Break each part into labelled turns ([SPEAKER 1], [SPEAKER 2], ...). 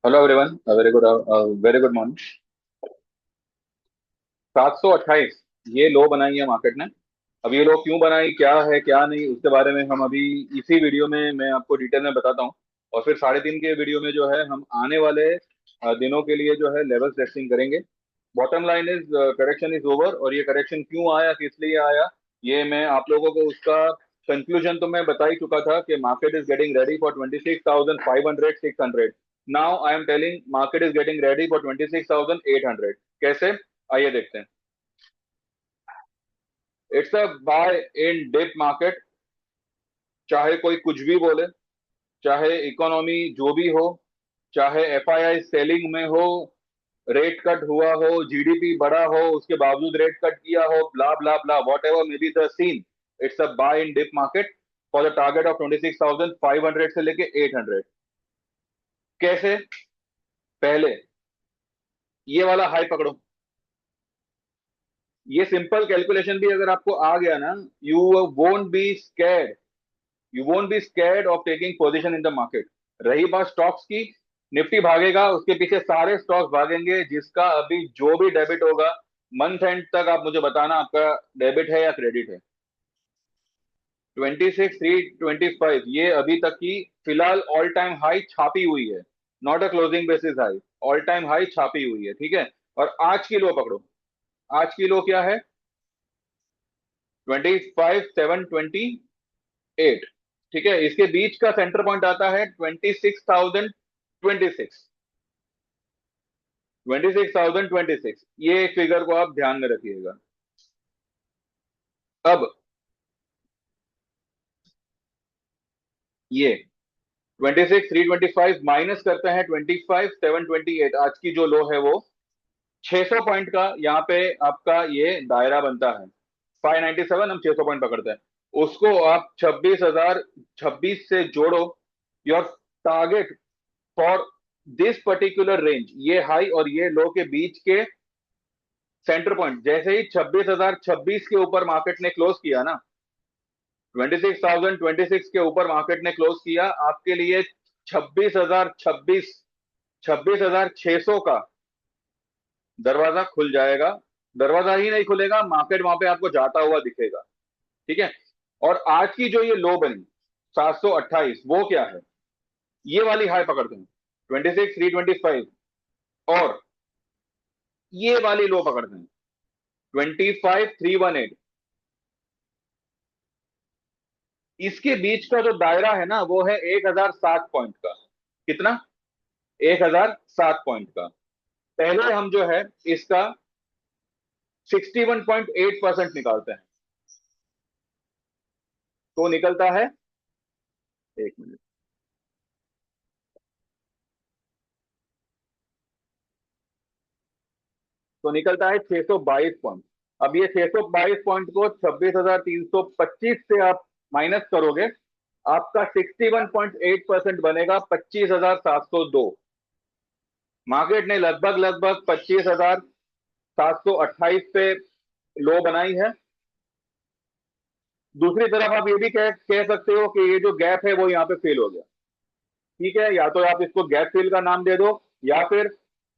[SPEAKER 1] Hello everyone, very good morning. 728 ये लो बनाई है मार्केट ने। अब ये लो क्यों बनाई, क्या है क्या नहीं, उसके बारे में हम अभी इसी वीडियो में मैं आपको डिटेल में बताता हूँ। और फिर 3:30 के वीडियो में जो है हम आने वाले दिनों के लिए जो है लेवल टेस्टिंग करेंगे। Bottom line is correction is over. और ये करेक्शन क्यों आया, किस लिए आया, ये मैं आप लोगों को उसका कंक्लूजन तो मैं बता ही चुका था कि market is getting ready for 26,500 600। Now I am telling market is getting ready for 26,800। कैसे, आइए देखते हैं। It's a buy in dip market. चाहे कोई कुछ भी बोले, चाहे इकोनॉमी जो भी हो, चाहे एफआईआई सेलिंग में हो, रेट कट हुआ हो, जीडीपी बढ़ा हो, उसके बावजूद रेट कट किया हो, blah blah blah, whatever may be the scene, it's a buy in dip market for the target of 26,500 से लेके 800। कैसे, पहले ये वाला हाई पकड़ो। ये सिंपल कैलकुलेशन भी अगर आपको आ गया ना, you won't be scared, you won't be scared of taking position in the market. रही बात स्टॉक्स की, निफ्टी भागेगा, उसके पीछे सारे स्टॉक्स भागेंगे, जिसका अभी जो भी डेबिट होगा मंथ एंड तक आप मुझे बताना आपका डेबिट है या क्रेडिट है। 26,325 ये अभी तक की फिलहाल ऑल टाइम हाई छापी हुई है। Not a closing basis high, all time high छापी हुई है, ठीक है। और आज की लो पकड़ो। आज की लो क्या है? 25,728। ठीक है, इसके बीच का सेंटर पॉइंट आता है 26,026। 26,026, ये एक फिगर को आप ध्यान में रखिएगा। अब ये 26,325 माइनस करते हैं 25,728, आज की जो लो है वो 600 पॉइंट का यहाँ पे आपका ये दायरा बनता है। 597 हम 600 पॉइंट पकड़ते हैं, उसको आप 26,026 से जोड़ो। Your target for this particular range, ये हाई और ये लो के बीच के सेंटर पॉइंट, जैसे ही 26,026 के ऊपर मार्केट ने क्लोज किया ना, 26,026 के ऊपर मार्केट ने क्लोज किया, आपके लिए 26,026, 26,600 का दरवाजा खुल जाएगा। दरवाजा ही नहीं खुलेगा, मार्केट वहां पे आपको जाता हुआ दिखेगा, ठीक है। और आज की जो ये लो बनी 728, वो क्या है? ये वाली हाई पकड़ते हैं 26,325, और ये वाली लो पकड़ते हैं 25,318। इसके बीच का जो दायरा है ना, वो है 1,007 पॉइंट का। कितना? 1,007 पॉइंट का। पहले हम जो है इसका 61.8% निकालते हैं। तो निकलता है, एक मिनट, तो निकलता है 622 पॉइंट। अब ये 622 पॉइंट को 26,325 से आप माइनस करोगे, आपका 61.8% बनेगा 25,702। मार्केट ने लगभग लगभग 25,728 पे लो बनाई है। दूसरी तरफ आप ये भी कह सकते हो कि ये जो गैप है वो यहाँ पे फेल हो गया। ठीक है, या तो आप इसको गैप फिल का नाम दे दो, या फिर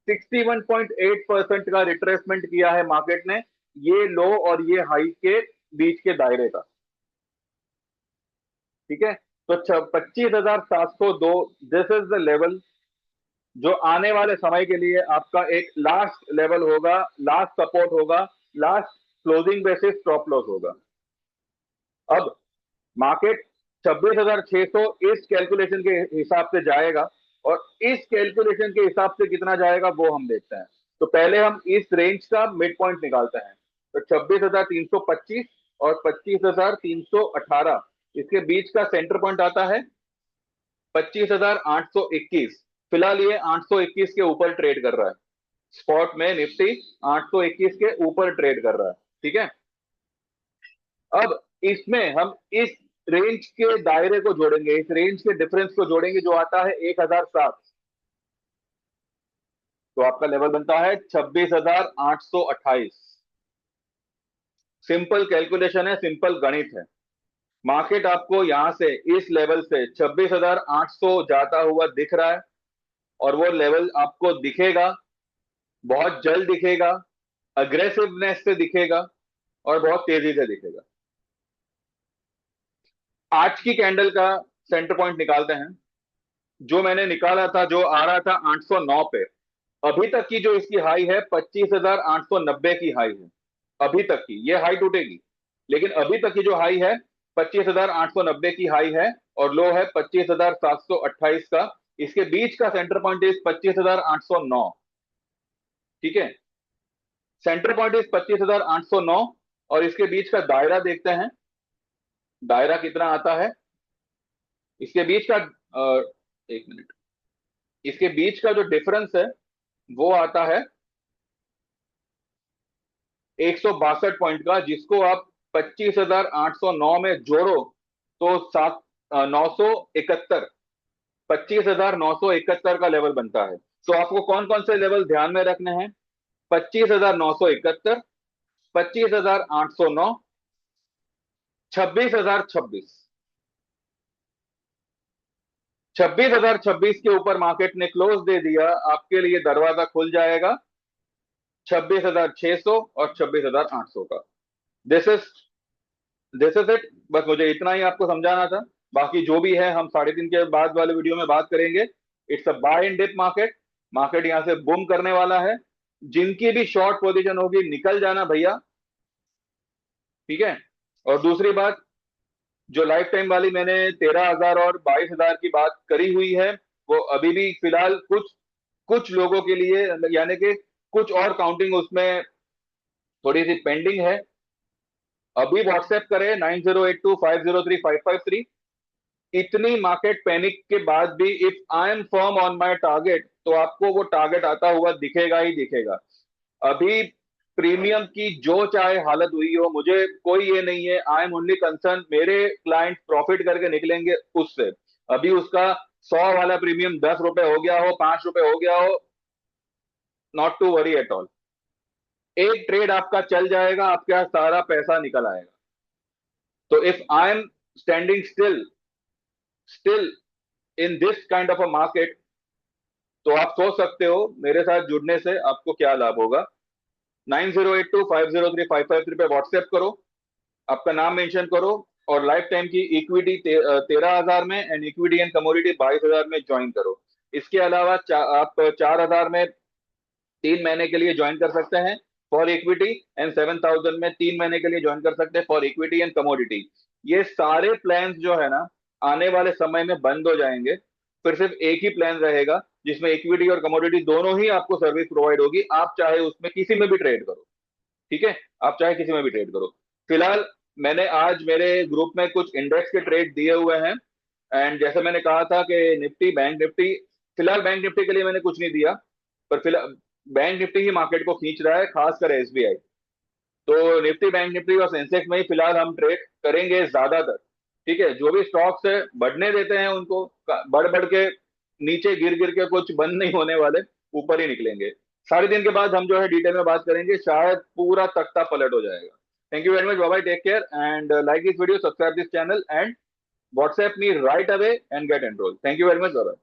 [SPEAKER 1] 61.8% का रिट्रेसमेंट किया है मार्केट ने ये लो और ये हाई के बीच के दायरे का। ठीक है, तो 25,702, दिस इज द लेवल जो आने वाले समय के लिए आपका एक लास्ट लेवल होगा, लास्ट सपोर्ट होगा, last closing basis stop loss होगा। अब मार्केट 26,600 इस कैलकुलेशन के हिसाब से जाएगा, और इस कैलकुलेशन के हिसाब से कितना जाएगा वो हम देखते हैं। तो पहले हम इस रेंज का मिड पॉइंट निकालते हैं। तो 26,325 और 25,318, इसके बीच का सेंटर पॉइंट आता है 25,821। फिलहाल ये 821 के ऊपर ट्रेड कर रहा है। स्पॉट में निफ्टी 821 के ऊपर ट्रेड कर रहा है, ठीक है। अब इसमें हम इस रेंज के दायरे को जोड़ेंगे, इस रेंज के डिफरेंस को जोड़ेंगे जो आता है 1,007। तो आपका लेवल बनता है 26,828। सिंपल कैलकुलेशन है, सिंपल गणित है। मार्केट आपको यहां से इस लेवल से 26,800 जाता हुआ दिख रहा है। और वो लेवल आपको दिखेगा, बहुत जल्द दिखेगा, अग्रेसिवनेस से दिखेगा और बहुत तेजी से दिखेगा। आज की कैंडल का सेंटर पॉइंट निकालते हैं। जो मैंने निकाला था, जो आ रहा था 809 पे, अभी तक की जो इसकी हाई है 25,890 की हाई है। अभी तक की ये हाई टूटेगी, लेकिन अभी तक की जो हाई है 25,890 की हाई है और लो है 25,728 का। इसके बीच का सेंटर पॉइंट इज 25,809। ठीक है, सेंटर पॉइंट इज 25,809 और इसके बीच का दायरा देखते हैं, दायरा कितना आता है इसके बीच का। एक मिनट, इसके बीच का जो डिफरेंस है वो आता है 162 पॉइंट का, जिसको आप 25,809 में जोड़ो तो 971, 25,971 का लेवल बनता है। तो आपको कौन कौन से लेवल ध्यान में रखने हैं? 25,971, 25,809, 26,026। 26,026 के ऊपर मार्केट ने क्लोज दे दिया, आपके लिए दरवाजा खुल जाएगा 26,600 और 26,800 का। This is it. बस मुझे इतना ही आपको समझाना था। बाकी जो भी है हम 3:30 के बाद वाले वीडियो में बात करेंगे। It's a buy and dip market. Market यहां से बूम करने वाला है। जिनकी भी शॉर्ट पोजीशन होगी निकल जाना भैया, ठीक है। और दूसरी बात, जो लाइफ टाइम वाली मैंने 13,000 और 22,000 की बात करी हुई है, वो अभी भी फिलहाल कुछ कुछ लोगों के लिए, यानी कि कुछ और काउंटिंग उसमें थोड़ी सी पेंडिंग है। अभी व्हाट्सएप करें 9082503553। इतनी मार्केट पैनिक के बाद भी if I M firm on my target, तो आपको वो टारगेट आता हुआ दिखेगा ही दिखेगा। अभी प्रीमियम की जो चाहे हालत हुई हो, मुझे कोई ये नहीं है। आई एम ओनली कंसर्न मेरे क्लाइंट प्रॉफिट करके निकलेंगे उससे। अभी उसका 100 वाला प्रीमियम 10 रुपए हो गया हो, 5 रुपए हो गया हो, not to worry at all. एक ट्रेड आपका चल जाएगा, आपका सारा पैसा निकल आएगा। तो if I am standing still in this kind of a market, तो आप सोच सकते हो मेरे साथ जुड़ने से आपको क्या लाभ होगा। 9082503553 पे व्हाट्सएप करो, आपका नाम मेंशन करो और लाइफ टाइम की इक्विटी 13,000 में एंड इक्विटी एंड कमोडिटी 22,000 में ज्वाइन करो। इसके अलावा आप 4,000 में 3 महीने के लिए ज्वाइन कर सकते हैं फॉर इक्विटी एंड 7,000 में 3 महीने के लिए ज्वाइन कर सकते हैं फॉर इक्विटी एंड कमोडिटी। ये सारे प्लान जो है ना, आने वाले समय में बंद हो जाएंगे। फिर सिर्फ एक ही प्लान रहेगा जिसमें इक्विटी और कमोडिटी दोनों ही आपको सर्विस प्रोवाइड होगी। आप चाहे उसमें किसी में भी ट्रेड करो, ठीक है, आप चाहे किसी में भी ट्रेड करो। फिलहाल मैंने आज मेरे ग्रुप में कुछ इंडेक्स के ट्रेड दिए हुए हैं एंड जैसे मैंने कहा था कि निफ्टी बैंक निफ्टी, फिलहाल बैंक निफ्टी के लिए मैंने कुछ नहीं दिया, पर फिलहाल बैंक निफ्टी ही मार्केट को खींच रहा है, खासकर एसबीआई। तो निफ्टी बैंक निफ्टी और सेंसेक्स में ही फिलहाल हम ट्रेड करेंगे ज्यादातर। ठीक है, जो भी स्टॉक्स है बढ़ने देते हैं उनको, बढ़ बढ़ के नीचे गिर गिर के कुछ बंद नहीं होने वाले, ऊपर ही निकलेंगे। 3:30 के बाद हम जो है डिटेल में बात करेंगे, शायद पूरा तख्ता पलट हो जाएगा। Thank you very much, bye, take care and like this video, subscribe this channel and WhatsApp me right away and get enrol. Thank you very much, bye.